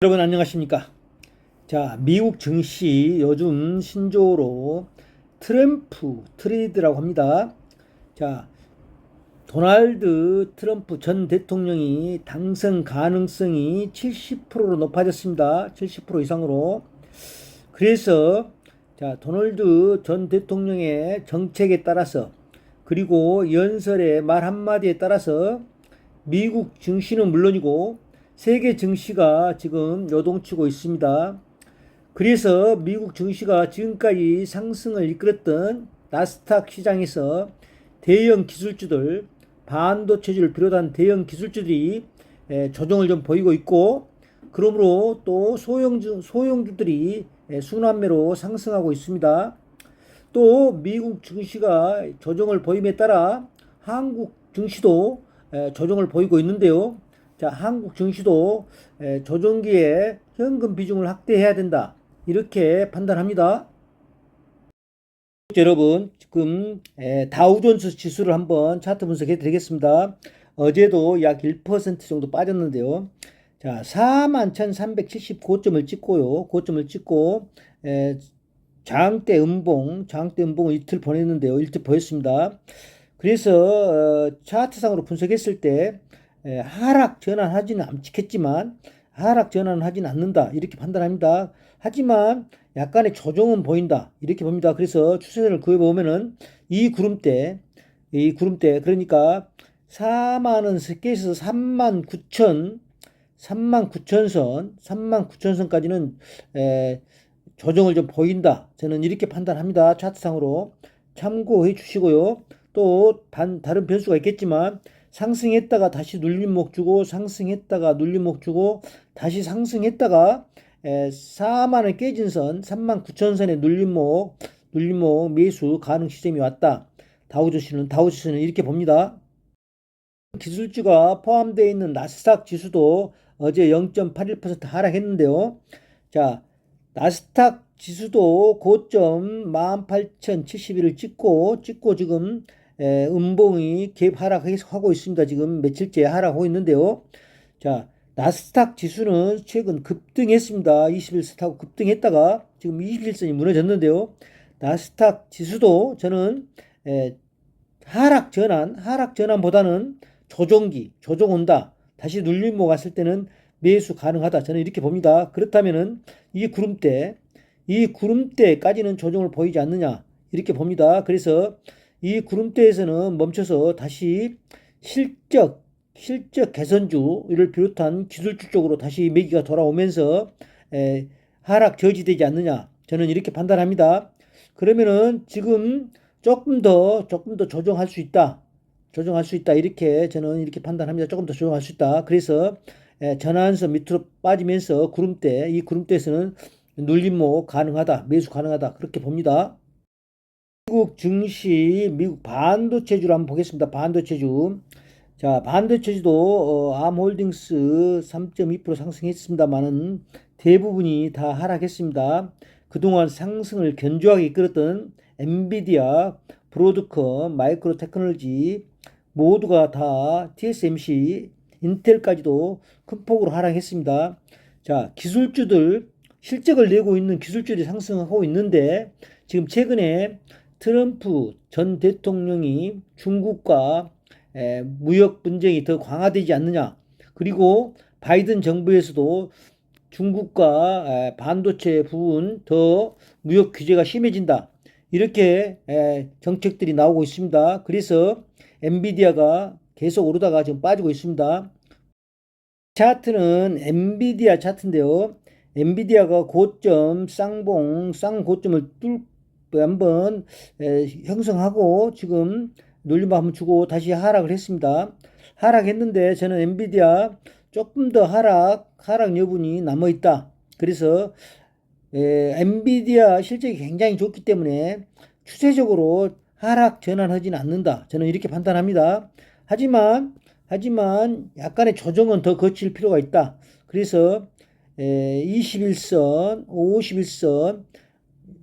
여러분 안녕하십니까? 자, 미국 증시 요즘 신조어로 트럼프 트레이드라고 합니다. 자, 도널드 트럼프 전 대통령이 당선 가능성이 70%로 높아졌습니다. 70% 이상으로. 그래서 자, 도널드 전 대통령의 정책에 따라서 그리고 연설의 말 한마디에 따라서 미국 증시는 물론이고 세계 증시가 지금 요동치고 있습니다. 그래서 미국 증시가 지금까지 상승을 이끌었던 나스닥 시장에서 대형 기술주들, 반도체주를 비롯한 대형 기술주들이 조정을 좀 보이고 있고, 그러므로 또 소형주들이 순환매로 상승하고 있습니다. 또 미국 증시가 조정을 보임에 따라 한국 증시도 조정을 보이고 있는데요. 자, 한국 증시도 조정기에 현금 비중을 확대해야 된다. 이렇게 판단합니다. 여러분, 지금 다우존스 지수를 한번 차트 분석해 드리겠습니다. 어제도 약 1% 정도 빠졌는데요. 자, 41,370 고점을 찍고요. 고점을 찍고 장대 음봉을 이틀 보냈는데요. 이틀 보였습니다. 그래서 차트상으로 분석했을 때 하락 전환하지는 않겠지만 하락 전환은 하지는 않는다 이렇게 판단합니다. 하지만 약간의 조정은 보인다 이렇게 봅니다. 그래서 추세선을 그어보면은 이 구름대 그러니까 4만원 스케에서 39,000선까지는 조정을 좀 보인다. 저는 이렇게 판단합니다. 차트상으로 참고해 주시고요. 또 다른 변수가 있겠지만 상승했다가 다시 눌림목 주고 상승했다가 눌림목 주고 다시 상승했다가 4만원 깨진 선 39,000선의 눌림목 매수 가능 시점이 왔다. 다우지수는 이렇게 봅니다. 기술주가 포함되어 있는 나스닥 지수도 어제 0.81% 하락했는데요. 자, 나스닥 지수도 고점 18,071을 찍고 지금 음봉이 갭 하락하고 있습니다. 지금 며칠째 하락하고 있는데요. 자, 나스닥 지수는 최근 급등했습니다. 21선 타고 급등했다가 지금 21선이 무너졌는데요. 나스닥 지수도 저는 하락 전환보다는 조정 온다. 다시 눌림목 왔을 때는 매수 가능하다. 저는 이렇게 봅니다. 그렇다면은 이 구름대까지는 조정을 보이지 않느냐. 이렇게 봅니다. 그래서 이 구름대에서는 멈춰서 다시 실적 개선주를 비롯한 기술주 쪽으로 다시 매기가 돌아오면서 하락 저지되지 않느냐. 저는 이렇게 판단합니다. 그러면은 지금 조금 더 조정할 수 있다. 이렇게 저는 이렇게 판단합니다. 조금 더 조정할 수 있다. 그래서 전환선 밑으로 빠지면서 이 구름대에서는 눌림목 가능하다. 매수 가능하다. 그렇게 봅니다. 미국 증시, 미국 반도체주를 한번 보겠습니다. 반도체주. 자, 반도체주도 암홀딩스 3.2% 상승했습니다만은 대부분이 다 하락했습니다. 그동안 상승을 견조하게 이끌었던 엔비디아, 브로드컴, 마이크로 테크놀로지 모두가 다 TSMC, 인텔까지도 큰 폭으로 하락했습니다. 자, 실적을 내고 있는 기술주들이 상승하고 있는데 지금 최근에 트럼프 전 대통령이 중국과 무역 분쟁이 더 강화되지 않느냐. 그리고 바이든 정부에서도 중국과 반도체 부분 더 무역 규제가 심해진다. 이렇게 정책들이 나오고 있습니다. 그래서 엔비디아가 계속 오르다가 지금 빠지고 있습니다. 차트는 엔비디아 차트인데요. 엔비디아가 고점 쌍고점을 한번 형성하고 지금 눌림목 한번 주고 다시 하락을 했습니다. 하락했는데 저는 엔비디아 조금 더 하락 여분이 남아 있다. 그래서 엔비디아 실적이 굉장히 좋기 때문에 추세적으로 하락 전환하지는 않는다. 저는 이렇게 판단합니다. 하지만 약간의 조정은 더 거칠 필요가 있다. 그래서 21선, 51선,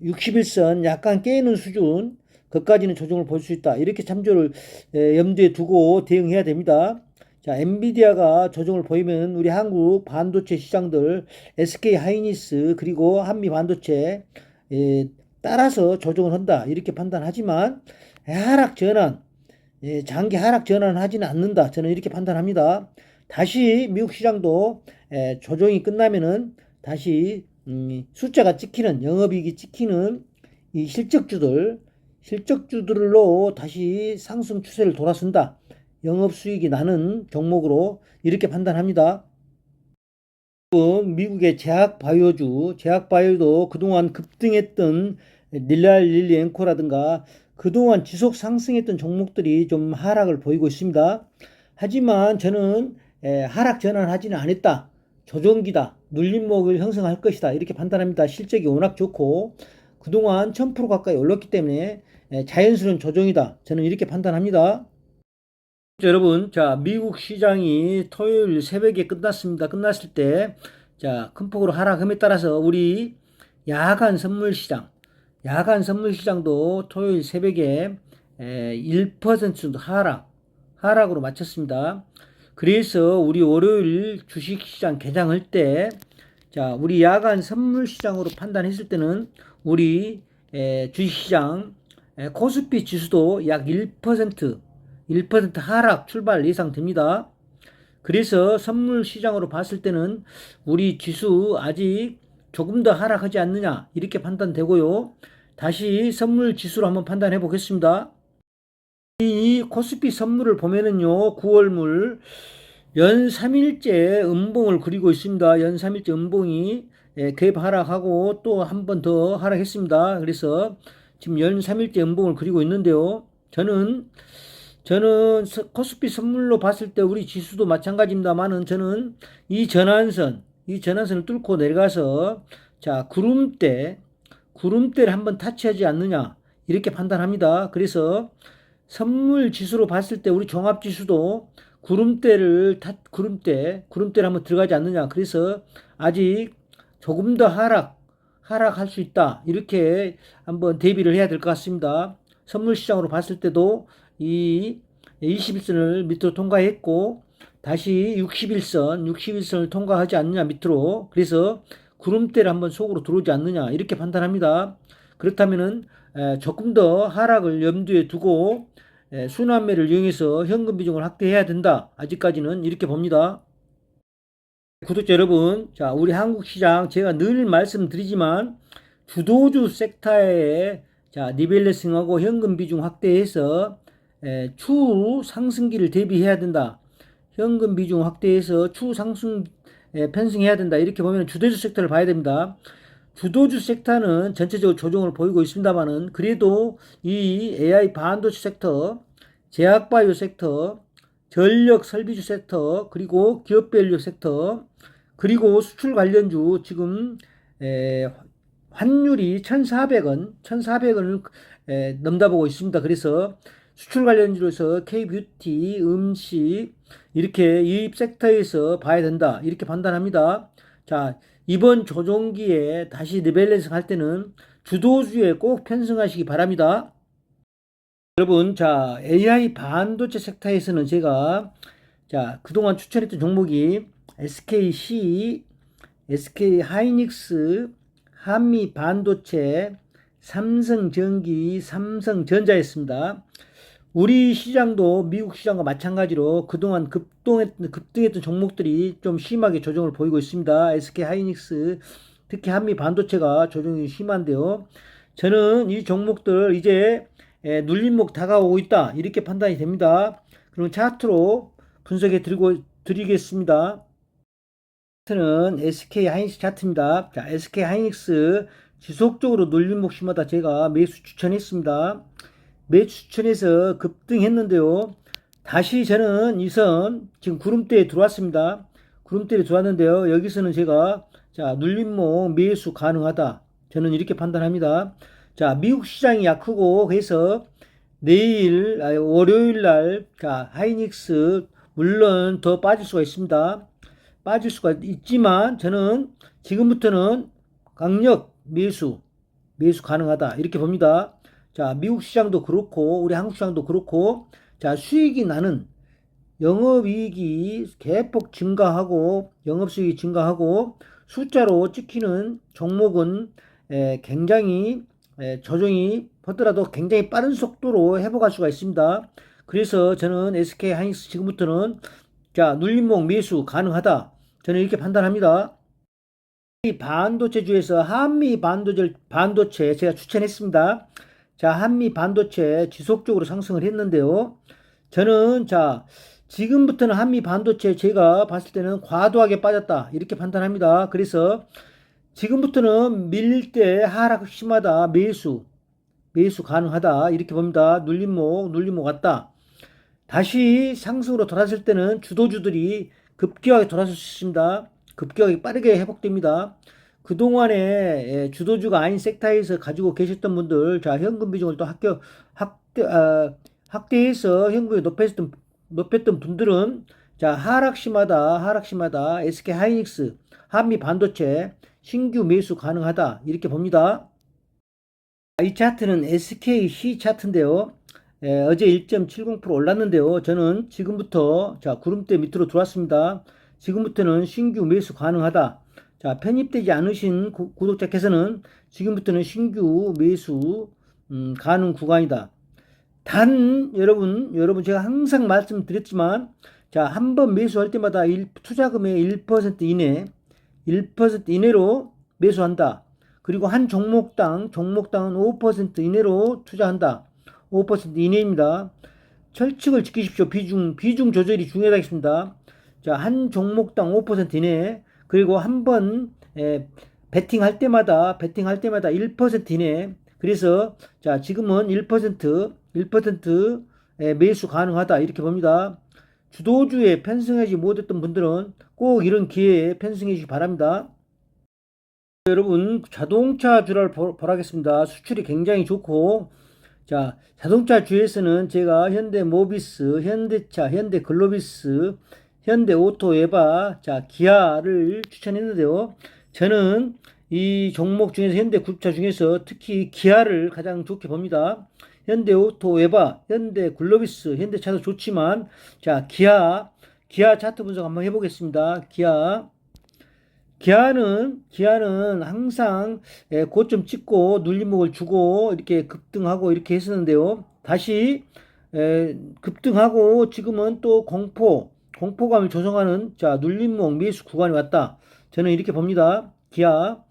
61선 약간 깨는 수준 그까지는 조정을 볼 수 있다. 이렇게 참조를 염두에 두고 대응해야 됩니다. 자, 엔비디아가 조정을 보이면 우리 한국 반도체 시장들 SK 하이닉스 그리고 한미 반도체 따라서 조정을 한다 이렇게 판단하지만 하락 전환 장기 하락 전환을 하지는 않는다 저는 이렇게 판단합니다. 다시 미국 시장도 조정이 끝나면은 다시 숫자가 찍히는 영업이익이 찍히는 이 실적주들로 다시 상승 추세를 돌아선다. 영업수익이 나는 종목으로 이렇게 판단합니다. 미국의 제약바이오도 그동안 급등했던 릴리 앵코라든가 그동안 지속 상승했던 종목들이 좀 하락을 보이고 있습니다. 하지만 저는 하락 전환하지는 않았다. 조정기다. 눌림목을 형성할 것이다. 이렇게 판단합니다. 실적이 워낙 좋고 그동안 1000% 가까이 올랐기 때문에 자연스러운 조정이다. 저는 이렇게 판단합니다. 여러분, 자, 미국 시장이 토요일 새벽에 끝났습니다. 끝났을 때, 자, 큰 폭으로 하락함에 따라서 우리 야간 선물 시장도 토요일 새벽에 1% 하락으로 마쳤습니다. 그래서 우리 월요일 주식 시장 개장할 때, 자, 우리 야간 선물 시장으로 판단했을 때는 우리 주식 시장 코스피 지수도 약 1% 하락 출발 예상됩니다. 그래서 선물 시장으로 봤을 때는 우리 지수 아직 조금 더 하락하지 않느냐 이렇게 판단되고요. 다시 선물 지수로 한번 판단해 보겠습니다. 이 코스피 선물을 보면은요 9월물 연 3일째 음봉을 그리고 있습니다. 연 3일째 음봉이 갭 하락하고 또 한 번 더 하락했습니다. 그래서 지금 연 3일째 음봉을 그리고 있는데요. 저는 코스피 선물로 봤을 때 우리 지수도 마찬가지입니다만은 저는 이 전환선을 뚫고 내려가서 자, 구름대를 한번 타치하지 않느냐 이렇게 판단합니다. 그래서 선물 지수로 봤을 때 우리 종합 지수도 구름대를 한번 들어가지 않느냐. 그래서 아직 조금 더 하락할 수 있다. 이렇게 한번 대비를 해야 될 것 같습니다. 선물 시장으로 봤을 때도 이 21선을 밑으로 통과했고 다시 61선을 통과하지 않느냐 밑으로. 그래서 구름대를 한번 속으로 들어오지 않느냐 이렇게 판단합니다. 그렇다면은 조금 더 하락을 염두에 두고 순환매를 이용해서 현금 비중을 확대해야 된다. 아직까지는 이렇게 봅니다. 구독자 여러분, 자, 우리 한국 시장 제가 늘 말씀드리지만 주도주 섹터에 자, 리밸런싱하고 현금 비중 확대해서 추후 상승기를 대비해야 된다. 현금 비중 확대해서 추후 상승 편승해야 된다. 이렇게 보면 주도주 섹터를 봐야 됩니다. 주도주 섹터는 전체적으로 조정을 보이고 있습니다만은 그래도 이 AI 반도체 섹터, 제약바이오 sek터, 전력 설비주 섹터, 그리고 기업별 인력 섹터, 그리고 수출 관련주 지금 환율이 1,400원을 넘다보고 있습니다. 그래서 수출 관련주로서 K뷰티, 음식 이렇게 이 섹터에서 봐야 된다. 이렇게 판단합니다. 자, 이번 조정기에 다시 리밸런싱 할 때는 주도주에 꼭 편승하시기 바랍니다. 여러분, 자, AI 반도체 섹터에서는 제가 자, 그동안 추천했던 종목이 SKC, SK 하이닉스, 한미 반도체, 삼성전기, 삼성전자였습니다. 우리 시장도 미국 시장과 마찬가지로 그동안 급등했던 종목들이 좀 심하게 조정을 보이고 있습니다. SK 하이닉스, 특히 한미 반도체가 조정이 심한데요. 저는 이 종목들 이제 눌림목 다가오고 있다. 이렇게 판단이 됩니다. 그럼 차트로 분석해 드리겠습니다. 차트는 SK 하이닉스 차트입니다. 자, SK 하이닉스 지속적으로 눌림목 심하다 제가 매수 추천했습니다. 매수 추천해서 급등했는데요. 다시 저는 이 선 지금 구름대에 들어왔습니다. 구름대에 들어왔는데요. 여기서는 제가 자, 눌림목 매수 가능하다. 저는 이렇게 판단합니다. 자, 미국 시장이 약하고 해서 내일 월요일 날 자, 하이닉스 물론 더 빠질 수가 있습니다. 빠질 수가 있지만 저는 지금부터는 강력 매수 가능하다. 이렇게 봅니다. 자, 미국 시장도 그렇고 우리 한국 시장도 그렇고 자, 수익이 나는 영업이익이 대폭 증가하고 영업수익이 증가하고 숫자로 찍히는 종목은 굉장히 조정이 하더라도 굉장히 빠른 속도로 회복할 수가 있습니다. 그래서 저는 SK 하이닉스 지금부터는 자 눌림목 매수 가능하다. 저는 이렇게 판단합니다. 이 반도체주에서 한미 반도체 제가 추천했습니다. 자, 한미 반도체 지속적으로 상승을 했는데요. 저는 자, 지금부터는 한미 반도체 제가 봤을 때는 과도하게 빠졌다. 이렇게 판단합니다. 그래서 지금부터는 밀릴 때 하락 심하다. 매수 가능하다. 이렇게 봅니다. 눌림목 왔다. 다시 상승으로 돌았을 때는 주도주들이 급격하게 돌아설 수 있습니다. 급격하게 빠르게 회복됩니다. 그동안에 주도주가 아닌 섹터에서 가지고 계셨던 분들, 자, 현금 비중을 또 확대해서 현금을 높였던 분들은, 자, 하락 심하다. SK 하이닉스, 한미 반도체, 신규 매수 가능하다. 이렇게 봅니다. 이 차트는 SKC 차트인데요. 어제 1.70% 올랐는데요. 저는 지금부터 자 구름대 밑으로 들어왔습니다. 지금부터는 신규 매수 가능하다. 자 편입되지 않으신 구독자께서는 지금부터는 신규 매수 가능 구간이다. 단 여러분 제가 항상 말씀드렸지만 자 한 번 매수할 때마다 투자금의 1% 이내 1% 이내로 매수한다. 그리고 한 종목당은 5% 이내로 투자한다. 5% 이내입니다. 철칙을 지키십시오. 비중 조절이 중요하겠습니다. 자, 한 종목당 5% 이내. 그리고 한 번 베팅할 때마다 1% 이내. 그래서 자, 지금은 1% 매수 가능하다. 이렇게 봅니다. 주도주에 편승하지 못했던 분들은 꼭 이런 기회에 편승해 주시기 바랍니다. 여러분 자동차 주를 보라겠습니다. 수출이 굉장히 좋고 자 자동차 주에서는 제가 현대모비스, 현대차, 현대글로비스, 현대오토에바, 자 기아를 추천했는데요. 저는 이 종목 중에서 현대그룹차 중에서 특히 기아를 가장 좋게 봅니다. 현대오토에바, 현대글로비스, 현대차도 좋지만 자 기아 차트 분석 한번 해보겠습니다. 기아는 항상 고점 찍고 눌림목을 주고 이렇게 급등하고 이렇게 했었는데요. 다시 급등하고 지금은 또 공포감을 조성하는 자 눌림목 매수 구간이 왔다. 저는 이렇게 봅니다. 기아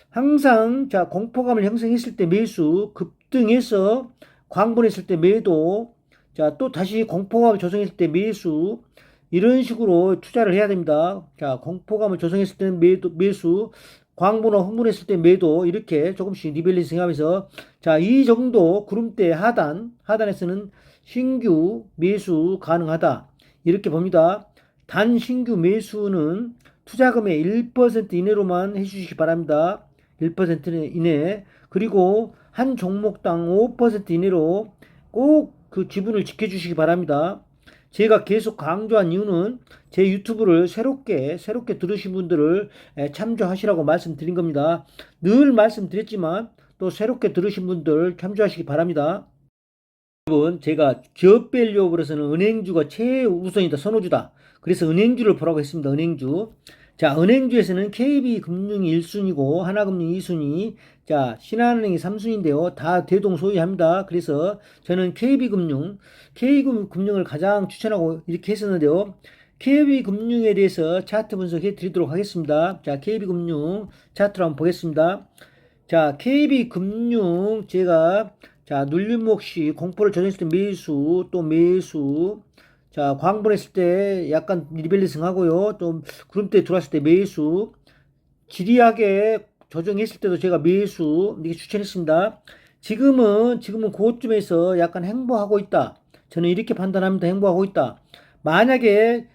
항상 자 공포감을 형성했을 때 매수, 급등해서 광분했을 때 매도, 자 또 다시 공포감을 조성했을 때 매수, 이런 식으로 투자를 해야 됩니다. 자, 공포감을 조성했을 때는 매수, 광분어 흥분했을 때 매도, 이렇게 조금씩 리밸런싱 하면서, 자, 이 정도 구름대 하단에서는 신규 매수 가능하다. 이렇게 봅니다. 단 신규 매수는 투자금의 1% 이내로만 해주시기 바랍니다. 1% 이내. 그리고 한 종목당 5% 이내로 꼭 그 지분을 지켜주시기 바랍니다. 제가 계속 강조한 이유는 제 유튜브를 새롭게 들으신 분들을 참조하시라고 말씀드린 겁니다. 늘 말씀드렸지만 또 새롭게 들으신 분들 참조하시기 바랍니다. 여러분 제가 기업밸류업으로서는 은행주가 최우선이다, 선호주다. 그래서 은행주를 보라고 했습니다. 은행주. 자, 은행주에서는 KB금융이 1순위고 하나금융이 2순위, 자, 신한은행이 3순위인데요. 다 대동소이합니다. 그래서 저는 KB금융을 가장 추천하고 이렇게 했었는데요. KB금융에 대해서 차트 분석해 드리도록 하겠습니다. 자, KB금융 차트로 한번 보겠습니다. 자, KB금융 제가 자, 눌림목 시 공포를 조정했을 때 매수, 또 매수. 자, 광분했을 때 약간 리밸런싱 하고요. 좀 구름대 들어왔을 때 매수. 지리하게 조정했을 때도 제가 매수 이렇게 추천했습니다. 지금은 그쯤에서 약간 행보하고 있다. 저는 이렇게 판단합니다. 행보하고 있다. 만약에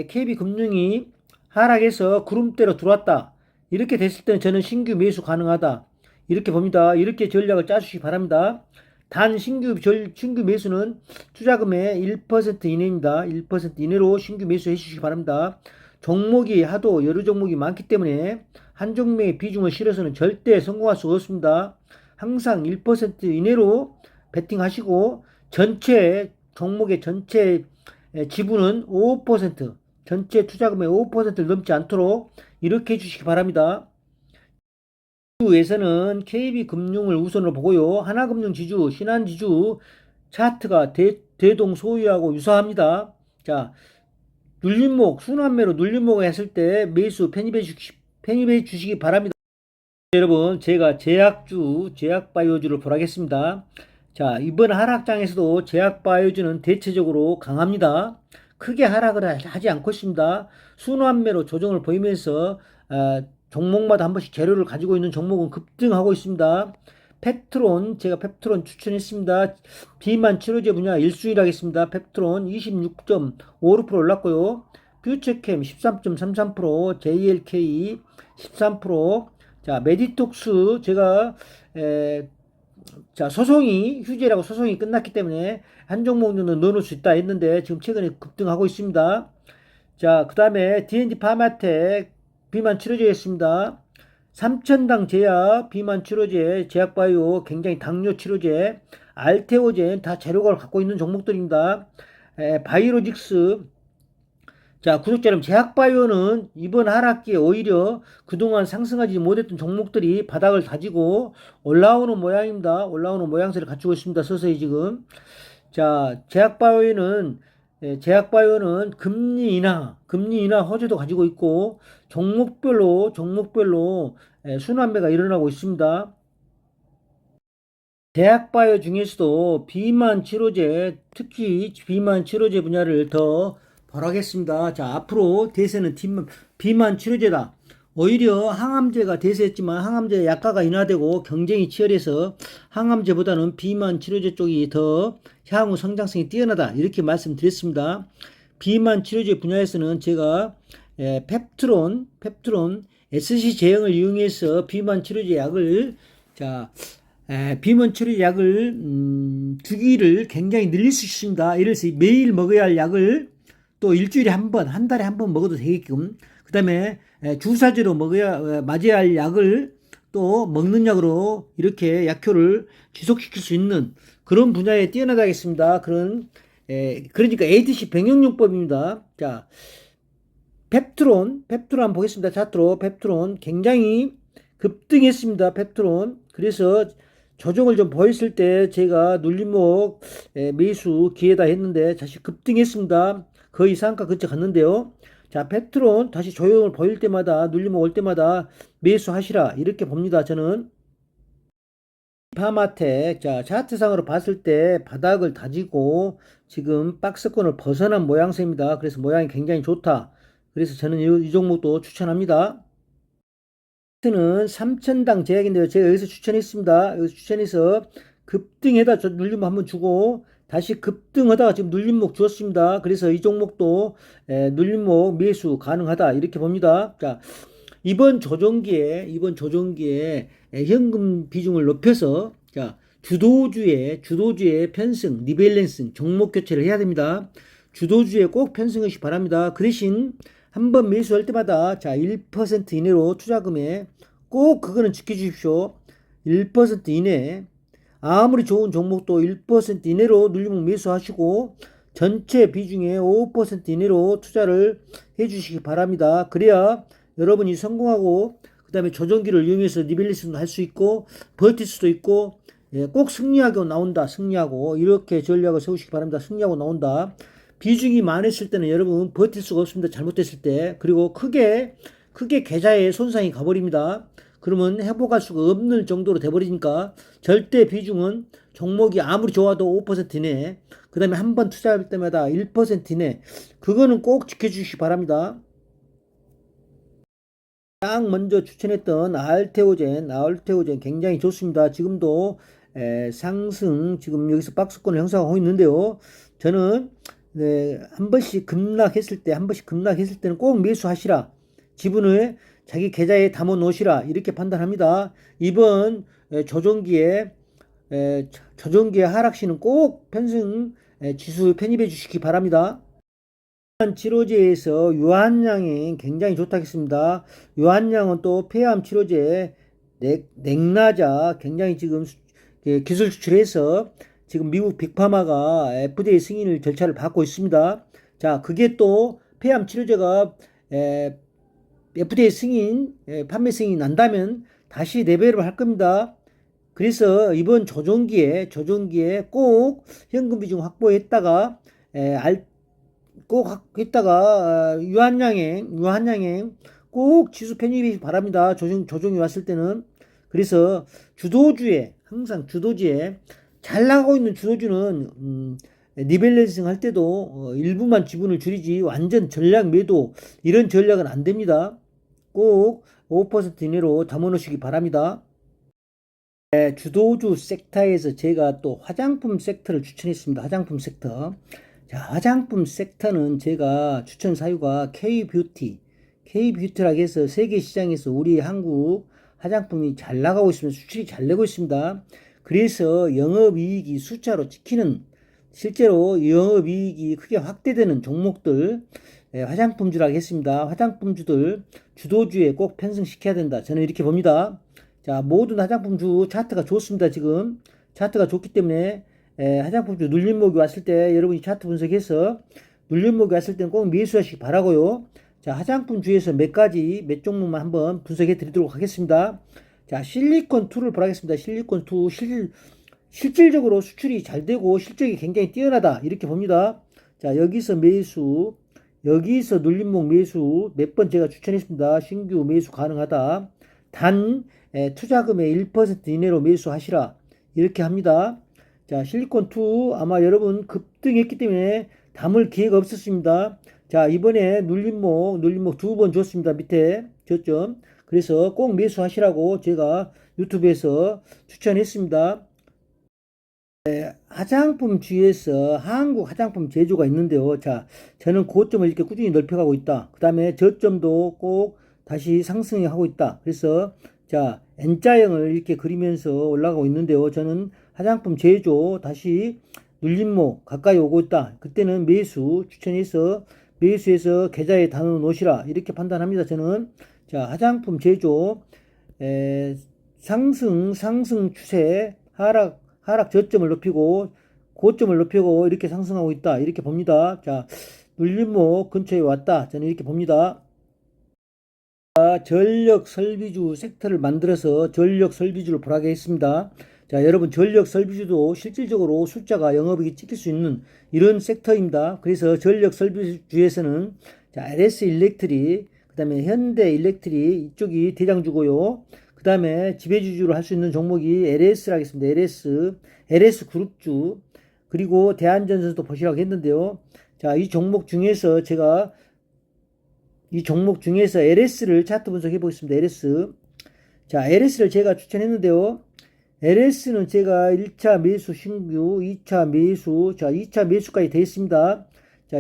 KB금융이 하락해서 구름대로 들어왔다. 이렇게 됐을 때는 저는 신규 매수 가능하다. 이렇게 봅니다. 이렇게 전략을 짜주시기 바랍니다. 단 신규 매수는 투자금의 1% 이내입니다. 1% 이내로 신규 매수해 주시기 바랍니다. 종목이 하도 여러 종목이 많기 때문에 한 종목의 비중을 실어서는 절대 성공할 수 없습니다. 항상 1% 이내로 베팅하시고 종목의 전체 지분은 5%, 전체 투자금의 5%를 넘지 않도록 이렇게 해주시기 바랍니다. 지주에서는 KB금융을 우선으로 보고요. 하나금융지주, 신한지주 차트가 대동소이하고 유사합니다. 자, 눌림목, 순환매로 눌림목을 했을 때 매수 편입해 주시기 바랍니다. 여러분, 제가 제약바이오주를 보라겠습니다. 자, 이번 하락장에서도 제약바이오주는 대체적으로 강합니다. 크게 하락을 하지 않고 있습니다. 순환매로 조정을 보이면서 종목마다 한 번씩 재료를 가지고 있는 종목은 급등하고 있습니다. 펩트론, 제가 펩트론 추천했습니다. 비만 치료제 분야 1순위를 하겠습니다. 펩트론 26.56% 올랐고요. 퓨처캠 13.33%, JLK 13%, 자, 메디톡스 제가 자, 휴지라고 소송이 끝났기 때문에 한 종목 정도 넣어놓을 수 있다 했는데 지금 최근에 급등하고 있습니다. 자, 그 다음에 D&D 파마텍 비만 치료제였습니다. 삼천당 제약 비만 치료제, 제약바이오 굉장히 당뇨 치료제, 알테오젠 다 재료를 갖고 있는 종목들입니다. 바이오로직스, 자, 구독자 여러분, 제약바이오는 이번 하락기에 오히려 그동안 상승하지 못했던 종목들이 바닥을 다지고 올라오는 모양입니다. 올라오는 모양새를 갖추고 있습니다. 서서히 지금. 자, 제약바이오는 금리 인하 호재도 가지고 있고 종목별로 순환매가 일어나고 있습니다. 제약바이오 중에서도 비만 치료제, 특히 비만 치료제 분야를 더 바라겠습니다. 자, 앞으로 대세는 비만 치료제다. 오히려 항암제가 대세였지만 항암제 약가가 인하되고 경쟁이 치열해서 항암제보다는 비만 치료제 쪽이 더 향후 성장성이 뛰어나다. 이렇게 말씀드렸습니다. 비만 치료제 분야에서는 제가 펩트론 SC 제형을 이용해서 비만 치료제 약을 비만 치료제 약을 주기를 굉장히 늘릴 수 있습니다. 예를 들어서 매일 먹어야 할 약을 또 일주일에 한 번, 한 달에 한 번 먹어도 되게끔, 그 다음에 주사제로 맞아야 할 약을 또 먹는 약으로 이렇게 약효를 지속시킬 수 있는 그런 분야에 뛰어나다겠습니다. 그러니까 ADC 병용요법입니다. 자, 펩트론 한번 보겠습니다. 차트로 펩트론 굉장히 급등했습니다. 펩트론. 그래서 조정을 좀 보였을 때 제가 눌림목 매수 기회다 했는데 다시 급등했습니다. 거의 상가 근처 갔는데요. 자, 펩트론 다시 조정을 보일 때마다 눌림목 올 때마다 매수하시라 이렇게 봅니다. 저는 파마텍, 자, 차트상으로 봤을 때 바닥을 다지고 지금 박스권을 벗어난 모양새입니다. 그래서 모양이 굉장히 좋다. 그래서 저는 이 종목도 추천합니다. 는 삼천당 제약인데요. 제가 여기서 추천했습니다. 여기서 추천해서 급등에다 눌림목 한번 주고 다시 급등하다가 지금 눌림목 주었습니다. 그래서 이 종목도 눌림목 매수 가능하다 이렇게 봅니다. 자, 이번 조정기에 현금 비중을 높여서 자, 주도주의 편승, 리밸런싱, 종목 교체를 해야 됩니다. 주도주에 꼭 편승하시기 바랍니다. 그 대신 한번 매수할 때마다 자, 1% 이내로 투자금에 꼭 그거는 지켜주십시오. 1% 이내. 아무리 좋은 종목도 1% 이내로 눌림목 매수하시고 전체 비중의 5% 이내로 투자를 해주시기 바랍니다. 그래야 여러분이 성공하고 그 다음에 조정기를 이용해서 리밸런싱도 할 수 있고 버틸 수도 있고 꼭 승리하고 나온다. 승리하고 이렇게 전략을 세우시기 바랍니다. 승리하고 나온다. 비중이 많았을 때는 여러분 버틸 수가 없습니다. 잘못됐을 때. 그리고 크게 계좌에 손상이 가버립니다. 그러면 회복할 수가 없는 정도로 돼버리니까 절대 비중은 종목이 아무리 좋아도 5% 이내, 그 다음에 한 번 투자할 때마다 1% 이내, 그거는 꼭 지켜주시기 바랍니다. 딱 먼저 추천했던 알테오젠 굉장히 좋습니다. 지금도 상승, 지금 여기서 박스권을 형성하고 있는데요. 저는 한 번씩 급락했을 때는 꼭 매수하시라. 지분을 자기 계좌에 담아 놓으시라. 이렇게 판단합니다. 이번 조정기에 하락시는 꼭 편승 지수 편입해 주시기 바랍니다. 치료제에서 유한양이 굉장히 좋다 했습니다. 유한양은 또 폐암 치료제 넥나자 굉장히 지금 기술 수출해서 지금 미국 빅파마가 FDA 승인 절차를 받고 있습니다. 자, 그게 또 폐암 치료제가 FDA 승인, 판매 승인이 난다면 다시 레벨업을 할 겁니다. 그래서 이번 조정기에 꼭 현금 비중 확보했다가 꼭 했다가 유한양행 꼭 지수 편입이 바랍니다. 조정이 왔을 때는. 그래서 항상 주도주에 잘 나가고 있는 주도주는 리밸런싱 할 때도 일부만 지분을 줄이지 완전 전략 매도 이런 전략은 안 됩니다. 꼭 5% 이내로 담아 놓으시기 바랍니다. 주도주 섹터에서 제가 또 화장품 섹터를 추천했습니다. 화장품 섹터. 자, 화장품 섹터는 제가 추천 사유가 K뷰티라고 해서 세계 시장에서 우리 한국 화장품이 잘 나가고 있습니다. 수출이 잘 되고 있습니다. 그래서 영업이익이 숫자로 찍히는 실제로 영업이익이 크게 확대되는 종목들 화장품주라고 했습니다. 화장품주들 주도주에 꼭 편승시켜야 된다. 저는 이렇게 봅니다. 자, 모든 화장품주 차트가 좋습니다. 지금 차트가 좋기 때문에 화장품주 눌림목이 왔을 때 여러분이 차트 분석해서 눌림목이 왔을 때는 꼭 매수하시기 바라고요. 자, 화장품주에서 몇 종목만 한번 분석해 드리도록 하겠습니다. 자, 실리콘2를 보라겠습니다. 실리콘2 실질적으로 수출이 잘 되고 실적이 굉장히 뛰어나다. 이렇게 봅니다. 자, 여기서 매수, 여기서 눌림목 매수 몇 번 제가 추천했습니다. 신규 매수 가능하다. 단 투자금의 1% 이내로 매수하시라. 이렇게 합니다. 자, 실리콘2 아마 여러분 급등했기 때문에 담을 기회가 없었습니다. 자, 이번에 눌림목 두 번 줬습니다. 밑에 저점. 그래서 꼭 매수하시라고 제가 유튜브에서 추천했습니다. 화장품주에서 한국 화장품 제조가 있는데요. 자, 저는 고점을 이렇게 꾸준히 넓혀가고 있다. 그 다음에 저점도 꼭 다시 상승하고 있다. 그래서 자, N자형을 이렇게 그리면서 올라가고 있는데요. 저는 화장품 제조 다시 눌림목 가까이 오고 있다. 그때는 추천해서 매수해서 계좌에 담아 놓으시라. 이렇게 판단합니다. 저는 자, 화장품 제조 상승 추세 하락 저점을 높이고 고점을 높이고 이렇게 상승하고 있다. 이렇게 봅니다. 자, 눌림목 근처에 왔다. 저는 이렇게 봅니다. 전력 설비주 섹터를 만들어서 전력 설비주를 보라게 했습니다. 자, 여러분 전력 설비주도 실질적으로 숫자가 영업이익이 찍힐 수 있는 이런 섹터입니다. 그래서 전력 설비주에서는 자, LS 일렉트릭, 그다음에 현대 일렉트릭 이쪽이 대장주고요. 그다음에 지배주주로 할 수 있는 종목이 LS라고 했습니다. LS 그룹주, 그리고 대한전선도 보시라고 했는데요. 자, 이 종목 중에서 LS를 차트 분석해 보겠습니다. LS. 자, LS를 제가 추천했는데요. LS는 제가 1차 매수 신규, 2차 매수, 자, 2차 매수까지 되어 있습니다. 자,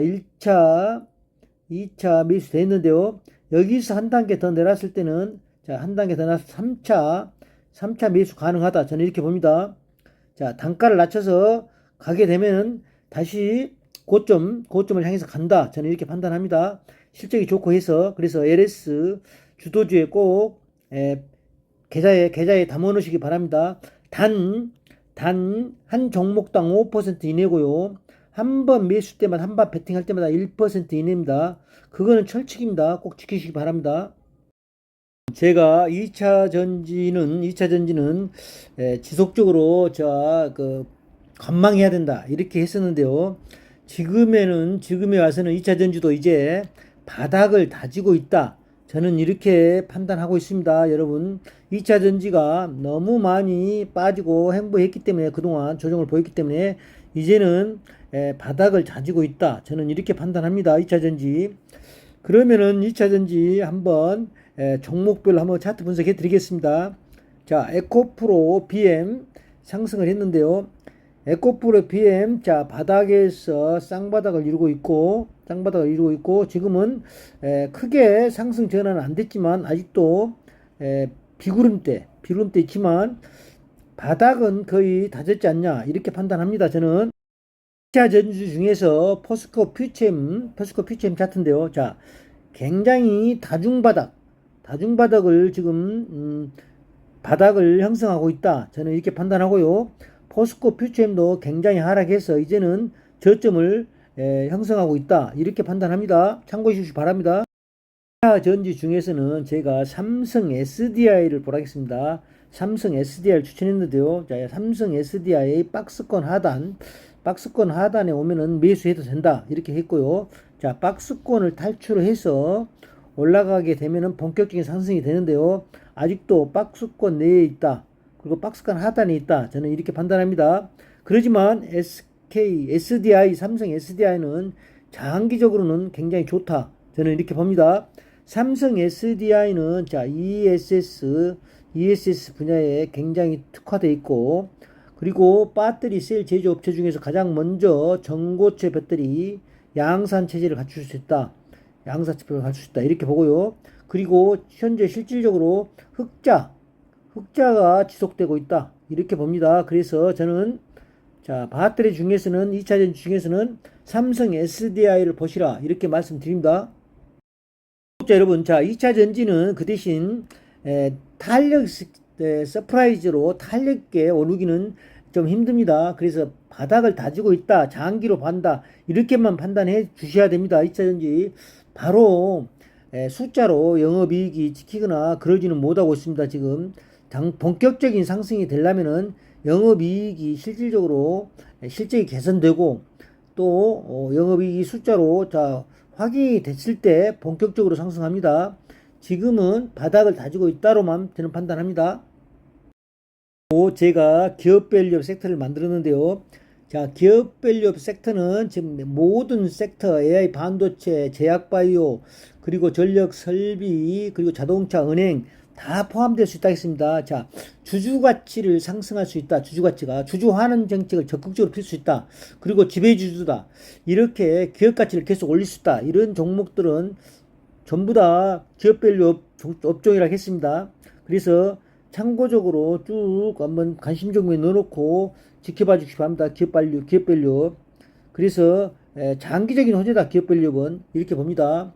2차 매수 되어 있는데요. 여기서 한 단계 더 내렸을 때는, 자, 한 단계 더 내려서 3차 매수 가능하다. 저는 이렇게 봅니다. 자, 단가를 낮춰서 가게 되면 다시 고점을 향해서 간다. 저는 이렇게 판단합니다. 실적이 좋고 해서. 그래서 LS 주도주에 꼭 계좌에 담아 놓으시기 바랍니다. 단 한 종목당 5% 이내고요. 한 번 매수 때마다 한 번 베팅할 때마다 1% 이내입니다. 그거는 철칙입니다. 꼭 지키시기 바랍니다. 제가 2차 전지는 지속적으로 관망해야 된다. 이렇게 했었는데요. 지금에 와서는 2차 전지도 이제 바닥을 다지고 있다. 저는 이렇게 판단하고 있습니다. 여러분, 2차 전지가 너무 많이 빠지고 행보했기 때문에 그동안 조정을 보였기 때문에 이제는 바닥을 다지고 있다. 저는 이렇게 판단합니다. 2차 전지. 그러면은 2차 전지 한번 종목별로 한번 차트 분석해 드리겠습니다. 자, 에코프로 BM 상승을 했는데요. 에코프로 BM, 자, 바닥에서 쌍바닥을 이루고 있고 지금은 크게 상승 전환은 안 됐지만 아직도 비구름대 있지만 바닥은 거의 다졌지 않냐 이렇게 판단합니다. 저는 2차 전지 중에서 포스코 퓨체엠 차트인데요. 자, 굉장히 다중바닥을 지금 바닥을 형성하고 있다. 저는 이렇게 판단하고요. 포스코 퓨체엠도 굉장히 하락해서 이제는 저점을 형성하고 있다. 이렇게 판단합니다. 참고해 주시기 바랍니다. 전지 중에서는 제가 삼성 SDI를 보라겠습니다. 삼성 SDI를 추천했는데요. 자, 삼성 SDI 박스권 하단에 오면은 매수해도 된다. 이렇게 했고요. 자, 박스권을 탈출해서 올라가게 되면은 본격적인 상승이 되는데요. 아직도 박스권 내에 있다. 그리고 박스권 하단에 있다. 저는 이렇게 판단합니다. 그렇지만 삼성 SDI는 장기적으로는 굉장히 좋다. 저는 이렇게 봅니다. 삼성 SDI는 자, ESS 분야에 굉장히 특화되어 있고, 그리고 배터리 셀 제조업체 중에서 가장 먼저 전고체 배터리 양산 체제를 갖출 수 있다. 양산 체제를 갖출 수 있다. 이렇게 보고요. 그리고 현재 실질적으로 흑자가 지속되고 있다. 이렇게 봅니다. 그래서 저는 자, 배터리 중에서는 2차전 중에서는 삼성 SDI를 보시라. 이렇게 말씀드립니다. 자, 여러분, 자, 2차 전지는 그 대신 서프라이즈로 탄력 있게 오르기는 좀 힘듭니다. 그래서 바닥을 다지고 있다, 장기로 반다, 이렇게만 판단해 주셔야 됩니다. 2차 전지 바로 숫자로 영업이익이 지키거나 그러지는 못하고 있습니다. 지금 본격적인 상승이 되려면은 영업이익이 실질적으로 실적이 개선되고 또 영업이익이 숫자로 자 확인이 됐을 때 본격적으로 상승합니다. 지금은 바닥을 다지고 있다로만 저는 판단합니다. 제가 기업 밸류업 섹터를 만들었는데요. 자, 기업 밸류업 섹터는 지금 모든 섹터, AI 반도체, 제약바이오, 그리고 전력 설비, 그리고 자동차, 은행 다 포함될 수 있다 했습니다. 자, 주주가치를 상승할 수 있다. 주주환원 정책을 적극적으로 필 수 있다. 그리고 지배주주다. 이렇게 기업가치를 계속 올릴 수 있다. 이런 종목들은 전부 다 기업밸류 업종이라고 했습니다. 그래서 참고적으로 쭉 한번 관심 종목에 넣어놓고 지켜봐 주시기 바랍니다. 기업밸류. 그래서 장기적인 호재다. 기업밸류는 이렇게 봅니다.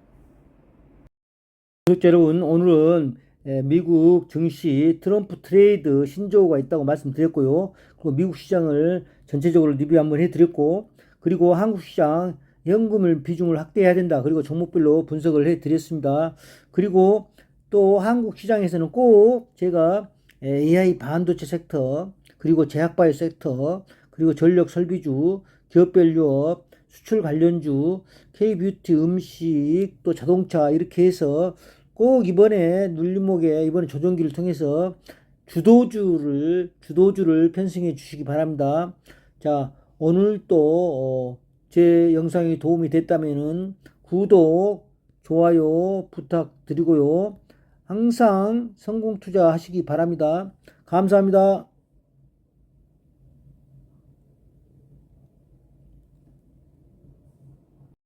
구독자 여러분, 오늘은 미국 증시 트럼프 트레이드 신조어가 있다고 말씀드렸고요. 그리고 미국 시장을 전체적으로 리뷰 한번 해드렸고, 그리고 한국 시장 현금을 비중을 확대해야 된다. 그리고 종목별로 분석을 해드렸습니다. 그리고 또 한국 시장에서는 꼭 제가 AI 반도체 섹터, 그리고 제약바이오 섹터, 그리고 전력 설비주, 기업밸류업, 수출 관련주, K뷰티 음식, 또 자동차 이렇게 해서 꼭 이번에 눌림목에 이번에 조정기를 통해서 주도주를 편성해 주시기 바랍니다. 자, 오늘 또 제 영상이 도움이 됐다면은 구독, 좋아요 부탁드리고요. 항상 성공 투자하시기 바랍니다. 감사합니다.